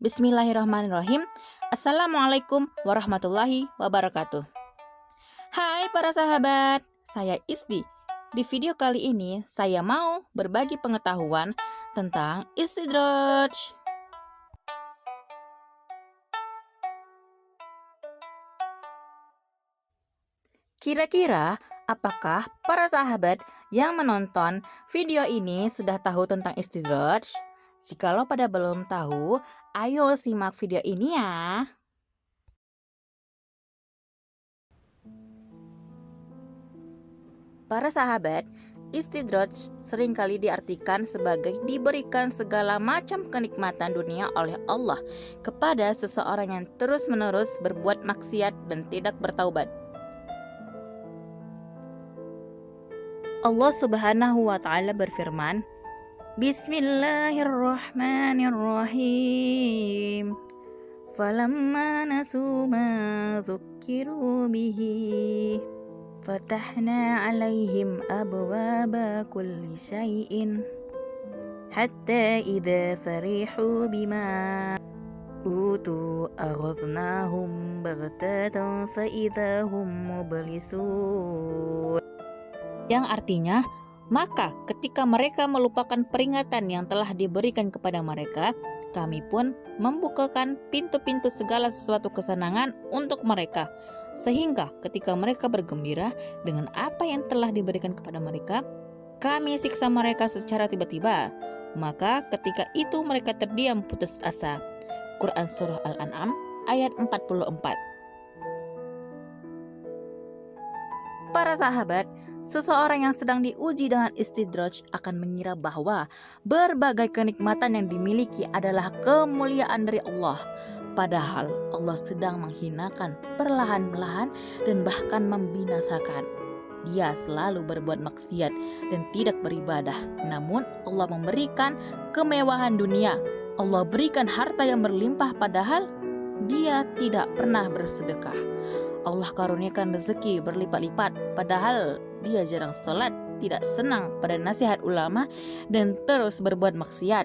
Bismillahirrahmanirrahim. Assalamualaikum warahmatullahi wabarakatuh. Hai para sahabat, saya Isdi. Di video kali ini saya mau berbagi pengetahuan tentang istidraj. Kira-kira apakah para sahabat yang menonton video ini sudah tahu tentang istidraj? Jikalau pada belum tahu, ayo simak video ini ya. Para sahabat, istidraj seringkali diartikan sebagai diberikan segala macam kenikmatan dunia oleh Allah kepada seseorang yang terus-menerus berbuat maksiat dan tidak bertaubat. Allah Subhanahu wa Ta'ala berfirman, Bismillahirrahmanirrahim. Falamma nasu ma dzukkiru bihi fatahna 'alaihim abwaba kulli syai'in hatta idza farihu bima utu aghadnahum baghtatan fa idza hum mublisun. Yang artinya, maka ketika mereka melupakan peringatan yang telah diberikan kepada mereka, kami pun membukakan pintu-pintu segala sesuatu kesenangan untuk mereka. Sehingga ketika mereka bergembira dengan apa yang telah diberikan kepada mereka, kami siksa mereka secara tiba-tiba. Maka ketika itu mereka terdiam putus asa. Quran Surah Al-An'am ayat 44. Para sahabat, seseorang yang sedang diuji dengan istidraj akan mengira bahwa berbagai kenikmatan yang dimiliki adalah kemuliaan dari Allah. Padahal Allah sedang menghinakan perlahan-lahan dan bahkan membinasakan. Dia selalu berbuat maksiat dan tidak beribadah. Namun Allah memberikan kemewahan dunia. Allah berikan harta yang berlimpah padahal dia tidak pernah bersedekah. Allah karuniakan rezeki berlipat-lipat padahal dia jarang sholat, tidak senang pada nasihat ulama, dan terus berbuat maksiat.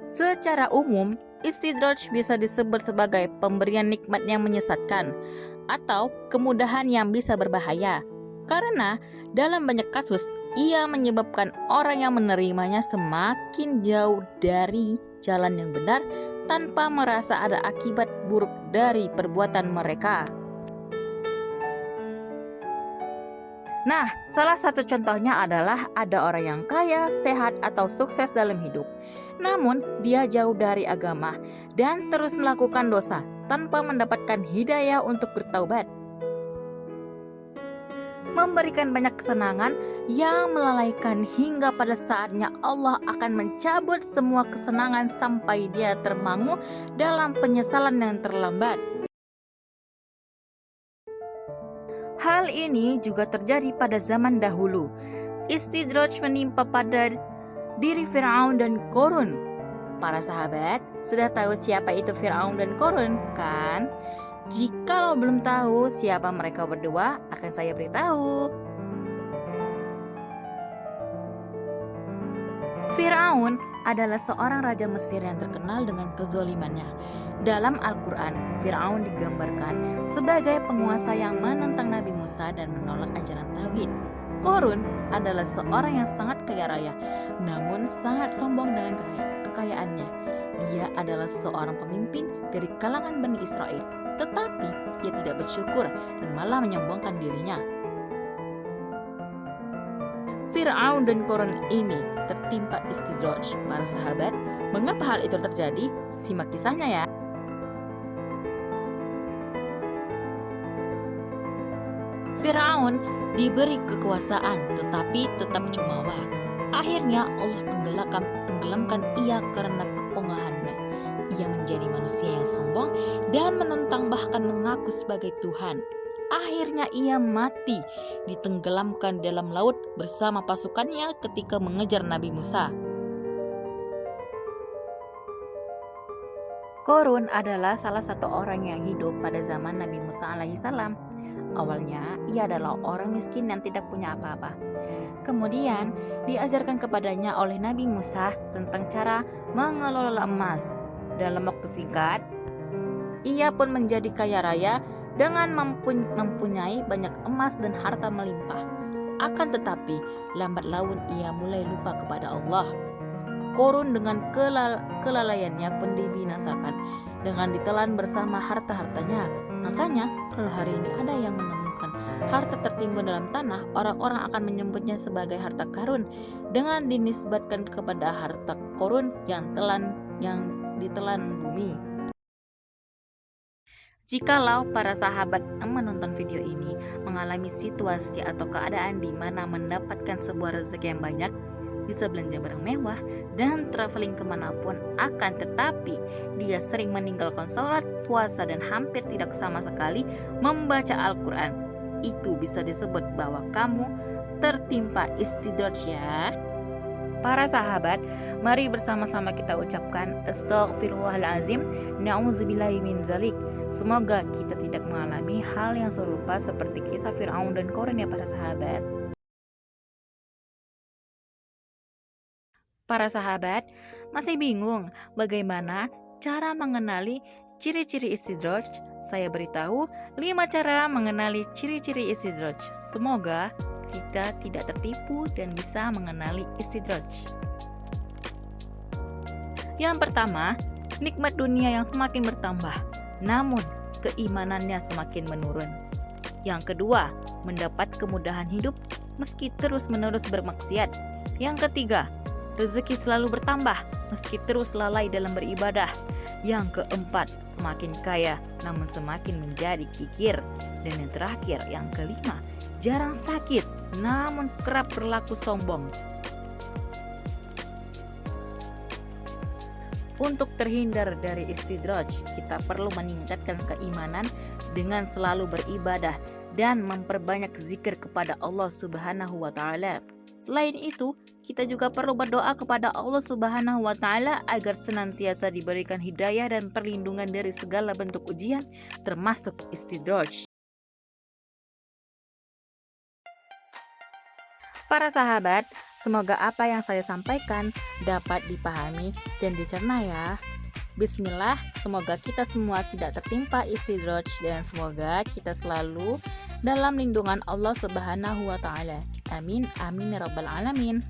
Secara umum, istidraj bisa disebut sebagai pemberian nikmat yang menyesatkan atau kemudahan yang bisa berbahaya. Karena dalam banyak kasus, ia menyebabkan orang yang menerimanya semakin jauh dari jalan yang benar tanpa merasa ada akibat buruk dari perbuatan mereka. Nah, salah satu contohnya adalah ada orang yang kaya, sehat, atau sukses dalam hidup. Namun, dia jauh dari agama dan terus melakukan dosa tanpa mendapatkan hidayah untuk bertaubat. Memberikan banyak kesenangan yang melalaikan hingga pada saatnya Allah akan mencabut semua kesenangan sampai dia termangu dalam penyesalan yang terlambat. Hal ini juga terjadi pada zaman dahulu. Istidraj menimpa pada diri Fir'aun dan Qarun. Para sahabat sudah tahu siapa itu Fir'aun dan Qarun, kan? Jikalau belum tahu siapa mereka berdua, akan saya beritahu. Fir'aun adalah seorang raja Mesir yang terkenal dengan kezolimannya. Dalam Al-Quran, Fir'aun digambarkan sebagai penguasa yang menentang Nabi Musa dan menolak ajaran Tauhid. Qarun adalah seorang yang sangat kaya raya, namun sangat sombong dengan kekayaannya. Dia adalah seorang pemimpin dari kalangan Bani Israel, tetapi ia tidak bersyukur dan malah menyombongkan dirinya. Fir'aun dan Qarun ini tertimpa istidraj. Para sahabat, mengapa hal itu terjadi? Simak kisahnya ya. Fir'aun diberi kekuasaan tetapi tetap jumawa. Akhirnya Allah tenggelamkan ia karena kepongahannya. Ia menjadi manusia yang sombong dan menentang bahkan mengaku sebagai Tuhan. Akhirnya ia mati, ditenggelamkan dalam laut bersama pasukannya ketika mengejar Nabi Musa. Qarun adalah salah satu orang yang hidup pada zaman Nabi Musa alaihissalam. Awalnya ia adalah orang miskin yang tidak punya apa-apa. Kemudian diajarkan kepadanya oleh Nabi Musa tentang cara mengelola emas. Dalam waktu singkat, ia pun menjadi kaya raya dengan mempunyai banyak emas dan harta melimpah. Akan tetapi, lambat laun ia mulai lupa kepada Allah. Korun dengan kelalaiannya pun dibinasakan dengan ditelan bersama harta-hartanya. Makanya, kalau hari ini ada yang menemukan harta tertimbun dalam tanah, orang-orang akan menyebutnya sebagai harta karun dengan dinisbatkan kepada harta korun yang ditelan bumi. Jikalau para sahabat yang menonton video ini mengalami situasi atau keadaan di mana mendapatkan sebuah rezeki yang banyak, bisa belanja barang mewah dan traveling kemanapun, akan tetapi dia sering meninggalkan sholat, puasa, dan hampir tidak sama sekali membaca Al-Quran, itu bisa disebut bahwa kamu tertimpa istidraj ya. Para sahabat, mari bersama-sama kita ucapkan Astaghfirullahalazim, na'udzubillahi min zalik. Semoga kita tidak mengalami hal yang serupa seperti kisah Fir'aun dan Korun ya para sahabat. Para sahabat, masih bingung bagaimana cara mengenali ciri-ciri istidraj? Saya beritahu 5 cara mengenali ciri-ciri istidraj. Semoga kita tidak tertipu dan bisa mengenali istidraj. Yang pertama, nikmat dunia yang semakin bertambah, namun keimanannya semakin menurun. Yang kedua, mendapat kemudahan hidup meski terus-menerus bermaksiat. Yang ketiga, rezeki selalu bertambah meski terus lalai dalam beribadah. Yang keempat, semakin kaya namun semakin menjadi kikir. Dan yang terakhir, yang kelima, jarang sakit namun kerap berlaku sombong. Untuk terhindar dari istidraj, kita perlu meningkatkan keimanan dengan selalu beribadah dan memperbanyak zikir kepada Allah Subhanahu wa taala. Selain itu, kita juga perlu berdoa kepada Allah Subhanahu wa taala agar senantiasa diberikan hidayah dan perlindungan dari segala bentuk ujian termasuk istidraj. Para sahabat, semoga apa yang saya sampaikan dapat dipahami dan dicerna ya. Bismillah, semoga kita semua tidak tertimpa istidraj dan semoga kita selalu dalam lindungan Allah Subhanahu wa taala. Amin amin ya rabbal alamin.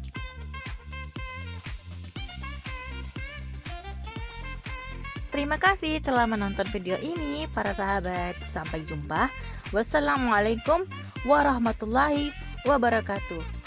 Terima kasih telah menonton video ini para sahabat. Sampai jumpa. Wassalamualaikum warahmatullahi wabarakatuh.